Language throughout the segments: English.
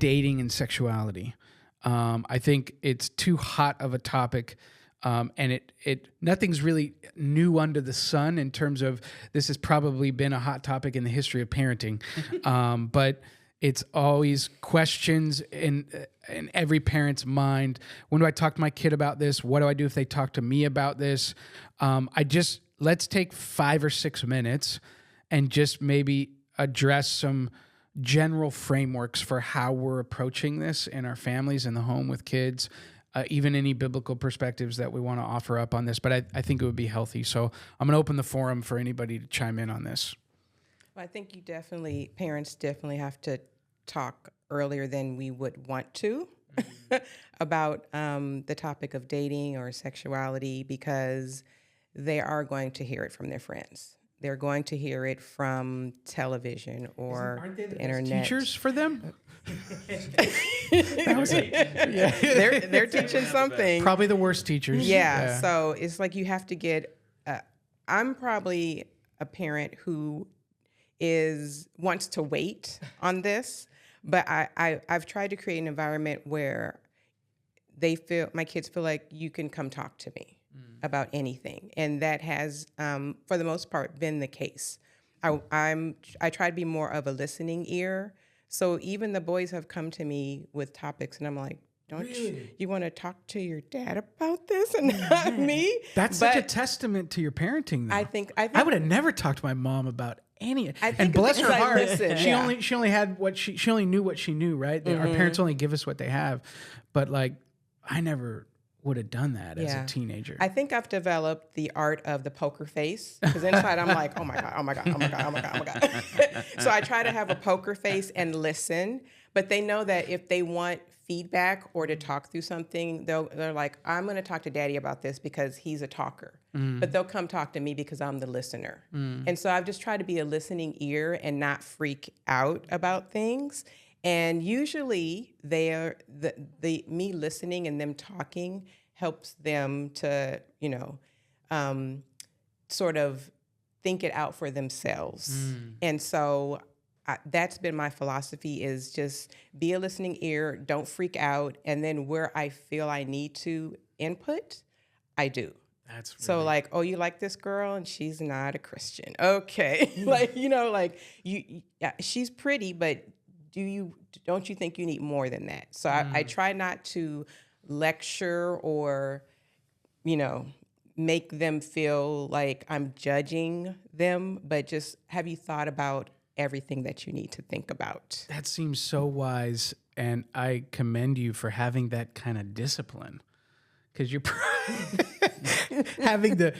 dating and sexuality. I think it's too hot of a topic. And it nothing's really new under the sun in terms of this has probably been a hot topic in the history of parenting. But it's always questions in every parent's mind. When do I talk to my kid about this? What do I do if they talk to me about this? Let's take 5 or 6 minutes and just maybe address some general frameworks for how we're approaching this in our families, in the home with kids. Even any biblical perspectives that we want to offer up on this. But I think it would be healthy. So I'm going to open the forum for anybody to chime in on this. Well, I think parents definitely have to talk earlier than we would want to about the topic of dating or sexuality, because they are going to hear it from their friends. They're going to hear it from television or Aren't they the internet. teachers for them? They're teaching something. Probably the worst teachers. Yeah. So it's like you have to get. I'm probably a parent who wants to wait on this, but I've tried to create an environment where my kids feel like you can come talk to me about anything, and that has, for the most part, been the case. I try to be more of a listening ear. So even the boys have come to me with topics, and I'm like, don't you want to talk to your dad about this and not me? That's such a testament to your parenting, though. I think I would have never talked to my mom about any. I think and bless her heart, listen, she only had what she only knew what she knew, right? Our parents only give us what they have. But like, I never would have done that as a teenager. I think I've developed the art of the poker face, because inside I'm like, oh my God, oh my God, oh my God, oh my God, oh my God. So I try to have a poker face and listen, but they know that if they want feedback or to talk through something, they're like, I'm going to talk to Daddy about this because he's a talker. But they'll come talk to me because I'm the listener. And so I've just tried to be a listening ear and not freak out about things. And usually me listening and them talking helps them to, sort of think it out for themselves. And so that's been my philosophy, is just be a listening ear, don't freak out. And then where I feel I need to input, I do. That's really... So like, oh, you like this girl and she's not a Christian. Okay. She's pretty, but don't you think you need more than that? So I try not to lecture or, make them feel like I'm judging them, but just, have you thought about everything that you need to think about? That seems so wise, and I commend you for having that kind of discipline. Because you're having the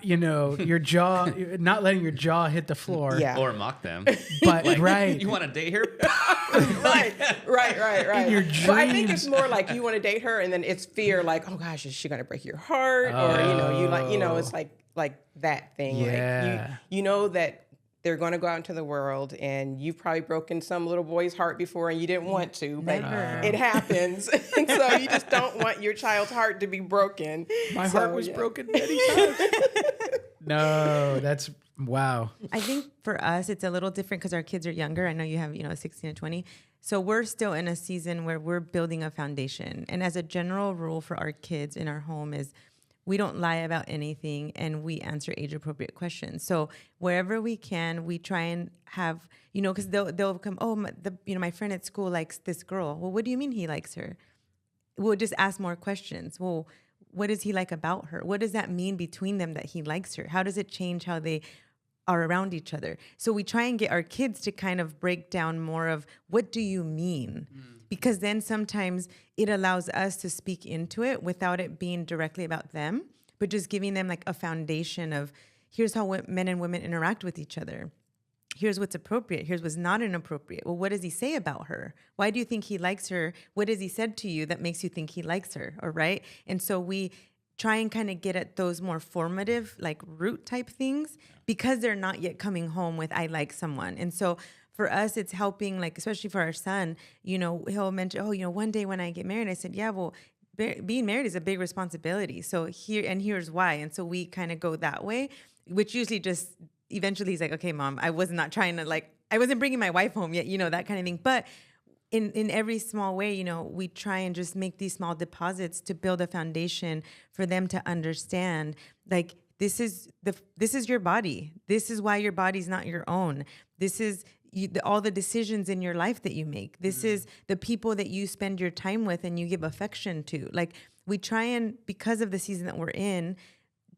your jaw, not letting your jaw hit the floor. Yeah. Or mock them. But right. You want to date her? right. In your dreams. But I think it's more like you want to date her, and then it's fear, like, oh gosh, is she going to break your heart? Or, it's like that thing. Yeah. Like you know that they're going to go out into the world, and you've probably broken some little boy's heart before and you didn't want to, but it happens. And so you just don't want your child's heart to be broken. My heart was broken many times. No, that's, wow. I think for us, it's a little different because our kids are younger. I know you have, 16 and 20. So we're still in a season where we're building a foundation. And as a general rule for our kids in our home is, we don't lie about anything, and we answer age-appropriate questions. So wherever we can, we try and have, because they'll come, my friend at school likes this girl. Well, what do you mean he likes her? We'll just ask more questions. Well, what does he like about her? What does that mean between them that he likes her? How does it change how they are around each other? So we try and get our kids to kind of break down more of, what do you mean? Because then sometimes it allows us to speak into it without it being directly about them, but just giving them like a foundation of, here's how men and women interact with each other. Here's what's appropriate. Here's what's not inappropriate. Well, what does he say about her? Why do you think he likes her? What has he said to you that makes you think he likes her? Or right? And so we try and kind of get at those more formative, like root type things, because they're not yet coming home with, I like someone. And so for us, it's helping, like, especially for our son, he'll mention, one day when I get married, I said, yeah, well, being married is a big responsibility. So here's why. And so we kind of go that way, which usually just eventually he's like, okay, Mom, I was not trying to, like, I wasn't bringing my wife home yet, that kind of thing. But in every small way, you know, we try and just make these small deposits to build a foundation for them to understand, like, this is your body. This is why your body's not your own. This is all the decisions in your life that you make. This is the people that you spend your time with and you give affection to. Like, we try and, because of the season that we're in,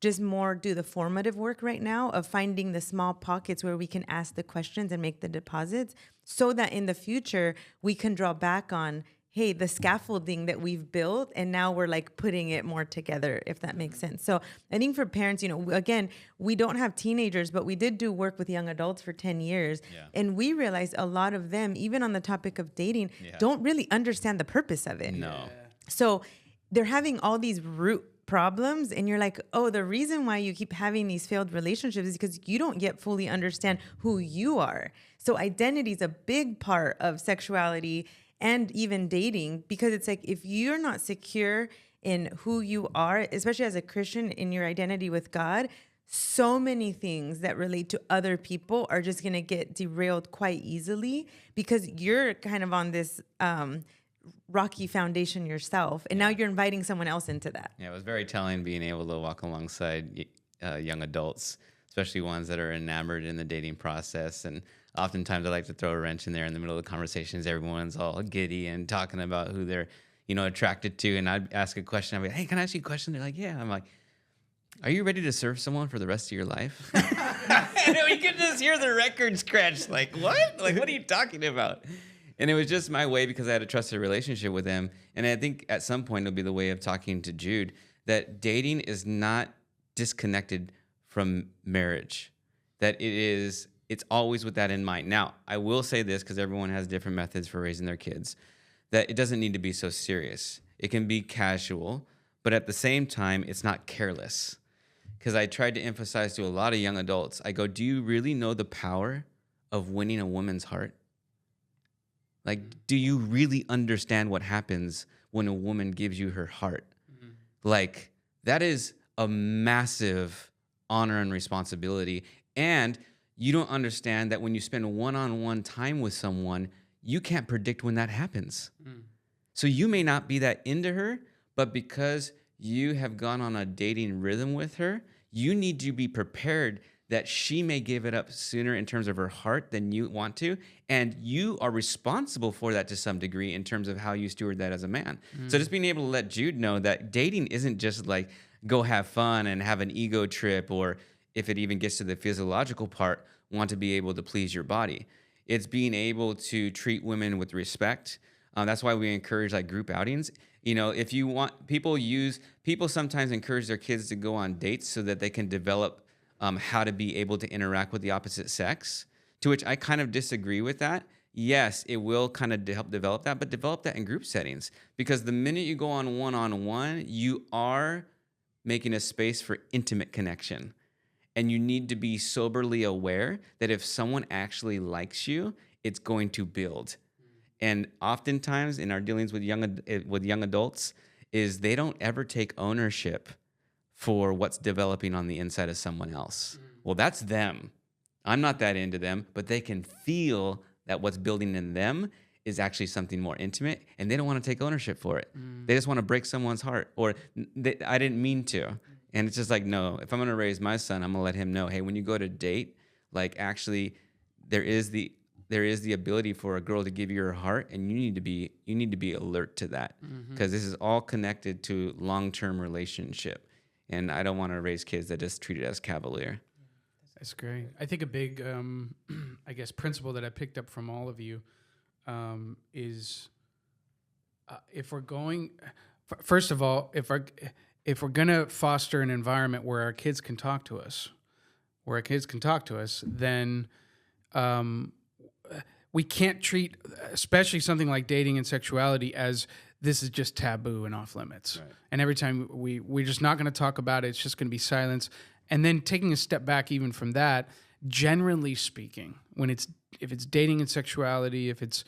just more do the formative work right now of finding the small pockets where we can ask the questions and make the deposits, so that in the future we can draw back on, hey, the scaffolding that we've built, and now we're like putting it more together, if that makes sense. So I think for parents, you know, again, we don't have teenagers, but we did do work with young adults for 10 years. Yeah. And we realized a lot of them, even on the topic of dating, don't really understand the purpose of it. No. So they're having all these root problems, and you're like, oh, the reason why you keep having these failed relationships is because you don't yet fully understand who you are. So identity is a big part of sexuality and even dating, because it's like, if you're not secure in who you are, especially as a Christian, in your identity with God, so many things that relate to other people are just going to get derailed quite easily, because you're kind of on this rocky foundation yourself, and now you're inviting someone else into that. Yeah, it was very telling being able to walk alongside young adults, especially ones that are enamored in the dating process. And oftentimes I like to throw a wrench in there in the middle of the conversations. Everyone's all giddy and talking about who they're, you know, attracted to. And I'd ask a question. I'd be like, hey, can I ask you a question? They're like, yeah. I'm like, are you ready to serve someone for the rest of your life? And we could just hear the record scratch. Like, what? Like, what are you talking about? And it was just my way, because I had a trusted relationship with him. And I think at some point it'll be the way of talking to Jude, that dating is not disconnected from marriage, that it's always with that in mind. Now, I will say this, because everyone has different methods for raising their kids, that it doesn't need to be so serious. It can be casual, but at the same time, it's not careless. Because I tried to emphasize to a lot of young adults, I go, do you really know the power of winning a woman's heart? Like, do you really understand what happens when a woman gives you her heart? Mm-hmm. Like, that is a massive honor and responsibility. And you don't understand that when you spend one-on-one time with someone, you can't predict when that happens. Mm. So you may not be that into her, but because you have gone on a dating rhythm with her, you need to be prepared that she may give it up sooner in terms of her heart than you want to. And you are responsible for that to some degree in terms of how you steward that as a man. Mm. So just being able to let Jude know that dating isn't just like go have fun and have an ego trip, or if it even gets to the physiological part, want to be able to please your body. It's being able to treat women with respect. That's why we encourage like group outings. You know, if you want, people sometimes encourage their kids to go on dates so that they can develop how to be able to interact with the opposite sex, to which I kind of disagree with that. Yes, it will kind of help develop that, but develop that in group settings. Because the minute you go on one-on-one, you are making a space for intimate connection. And you need to be soberly aware that if someone actually likes you, it's going to build. And oftentimes in our dealings with young adults, is they don't ever take ownership for what's developing on the inside of someone else. Well, that's them. I'm not that into them, but they can feel that what's building in them is actually something more intimate, and they don't want to take ownership for it. They just want to break someone's heart, or I didn't mean to. And it's just like, no, if I'm going to raise my son, I'm going to let him know, hey, when you go to date, like actually there is the ability for a girl to give you her heart, and you need to be alert to that, because this is all connected to long-term relationship. And I don't want to raise kids that just treat it as cavalier. That's great. I think a big, I guess, principle that I picked up from all of you is if we're going, first of all, if we're going to foster an environment where our kids can talk to us, then we can't treat, especially something like dating and sexuality, as this is just taboo and off limits. Right. And every time we're just not going to talk about it, it's just going to be silence. And then taking a step back even from that, generally speaking, if it's dating and sexuality, if it's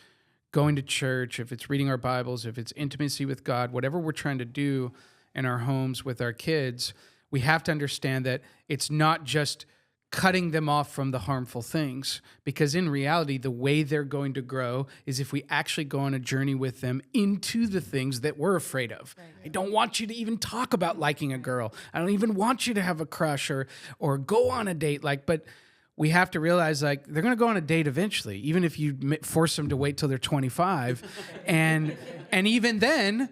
going to church, if it's reading our Bibles, if it's intimacy with God, whatever we're trying to do in our homes with our kids, we have to understand that it's not just cutting them off from the harmful things, because in reality, the way they're going to grow is if we actually go on a journey with them into the things that we're afraid of. Right. I don't want you to even talk about liking a girl. I don't even want you to have a crush or go on a date. But we have to realize, like, they're going to go on a date eventually, even if you force them to wait till they're 25. And even then,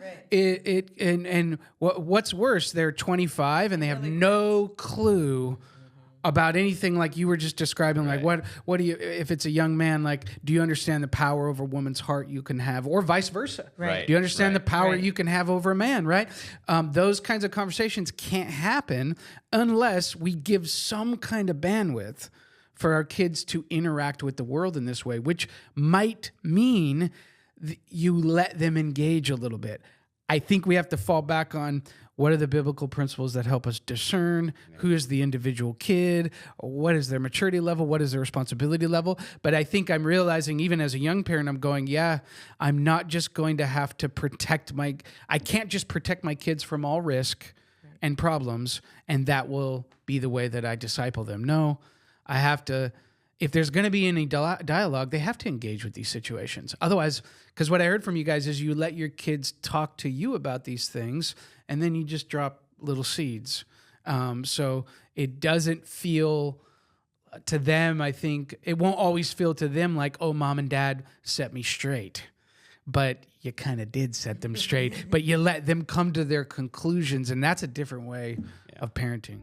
what's worse, they're 25 and they have no clue about anything, like you were just describing. Like, what do you, if it's a young man, like, do you understand the power over a woman's heart you can have, or vice versa? Right. Do you understand the power Right. you can have over a man, right? Those kinds of conversations can't happen unless we give some kind of bandwidth for our kids to interact with the world in this way, which might mean you let them engage a little bit. I think we have to fall back on what are the biblical principles that help us discern who is the individual kid, what is their maturity level, what is their responsibility level. But I think I'm realizing, even as a young parent, I'm going, I'm not just going to have to I can't just protect my kids from all risk and problems, and that will be the way that I disciple them. No, I have to, if there's going to be any dialogue, they have to engage with these situations. Otherwise, because what I heard from you guys is you let your kids talk to you about these things, and then you just drop little seeds. So it doesn't feel to them, I think, it won't always feel to them like, oh, mom and dad set me straight. But you kind of did set them straight, but you let them come to their conclusions, and that's a different way of parenting.